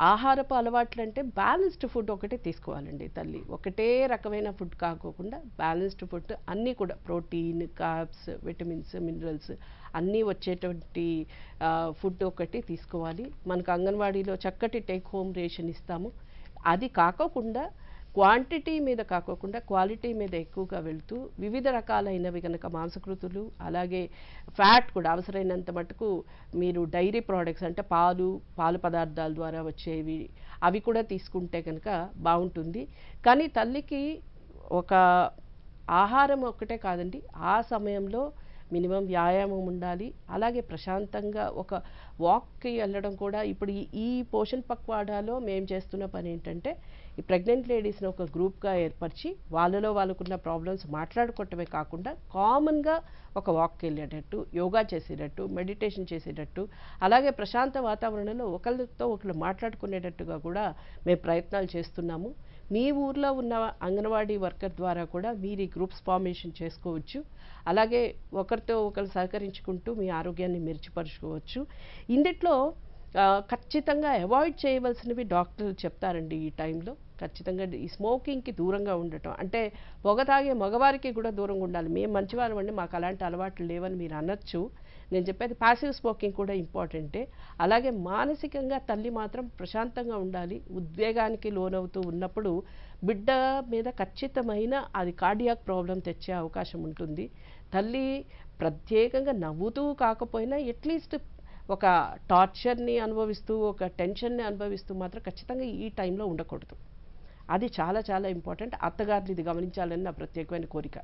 ఆహారపు అలవాట్లంటే balanced food ఒకటే తీసుకోవాలండి తల్లి. ఒకటే రకమైన ఫుడ్ కాకోకుండా బ్యాలెన్స్డ్ ఫుడ్ అన్నీ కూడా ప్రోటీన్, కార్బ్స్, విటమిన్స్, మినరల్స్ అన్నీ వచ్చేటువంటి ఫుడ్ ఒకటి తీసుకోవాలి. మనకు అంగన్వాడీలో చక్కటి టేక్ హోమ్ రేషన్ ఇస్తాము. అది కాకోకుండా క్వాంటిటీ మీద కాకోకుండా క్వాలిటీ మీద ఎక్కువగా వెళ్తూ వివిధ రకాలైనవి కనుక మాంసకృతులు అలాగే ఫ్యాట్ కూడా అవసరమైనంత మటుకు మీరు డైరీ ప్రోడక్ట్స్ అంటే పాలు పదార్థాల ద్వారా వచ్చేవి అవి కూడా తీసుకుంటే కనుక బాగుంటుంది. కానీ తల్లికి ఒక ఆహారం ఒక్కటే కాదండి, ఆ సమయంలో మినిమం వ్యాయామం ఉండాలి. అలాగే ప్రశాంతంగా ఒక వాక్కి వెళ్ళడం కూడా ఇప్పుడు ఈ పోషణ్ పక్వాడాలో మేము చేస్తున్న పని ఏంటంటే ఈ ప్రెగ్నెంట్ లేడీస్ని ఒక గ్రూప్గా ఏర్పరిచి వాళ్ళలో వాళ్ళకున్న ప్రాబ్లమ్స్ మాట్లాడుకోవటమే కాకుండా కామన్గా ఒక వాక్కి వెళ్ళేటట్టు, యోగా చేసేటట్టు, మెడిటేషన్ చేసేటట్టు, అలాగే ప్రశాంత వాతావరణంలో ఒకరితో ఒకరు మాట్లాడుకునేటట్టుగా కూడా మేము ప్రయత్నాలు చేస్తున్నాము. మీ ఊర్లో ఉన్న అంగన్వాడీ వర్కర్ ద్వారా కూడా మీరు ఈ గ్రూప్స్ ఫార్మేషన్ చేసుకోవచ్చు. అలాగే ఒకరితో ఒకరు సహకరించుకుంటూ మీ ఆరోగ్యాన్ని మెరుగుపరుచుకోవచ్చు. ఇందులో ఖచ్చితంగా అవాయిడ్ చేయవలసినవి డాక్టర్లు చెప్తారండి ఈ టైంలో. ఖచ్చితంగా ఈ స్మోకింగ్కి దూరంగా ఉండటం, అంటే పొగ తాగే మగవారికి కూడా దూరంగా ఉండాలి. మేము మంచివారం అండి, మాకు అలాంటి అలవాట్లు లేవని మీరు అనొచ్చు. నేను చెప్పేది ప్యాసివ్ స్మోకింగ్ కూడా ఇంపార్టెంటే. అలాగే మానసికంగా తల్లి మాత్రం ప్రశాంతంగా ఉండాలి. ఉద్వేగానికి లోనవుతూ ఉన్నప్పుడు బిడ్డ మీద ఖచ్చితమైన అది కార్డియాక్ ప్రాబ్లం తెచ్చే అవకాశం ఉంటుంది. తల్లి ప్రత్యేకంగా నవ్వుతూ కాకపోయినా అట్లీస్ట్ ఒక టార్చర్ని అనుభవిస్తూ ఒక టెన్షన్ని అనుభవిస్తూ మాత్రం ఖచ్చితంగా ఈ టైంలో ఉండకూడదు. అది చాలా చాలా ఇంపార్టెంట్. అత్తగారిని ఇది గమనించాలని నా ప్రత్యేకమైన కోరిక.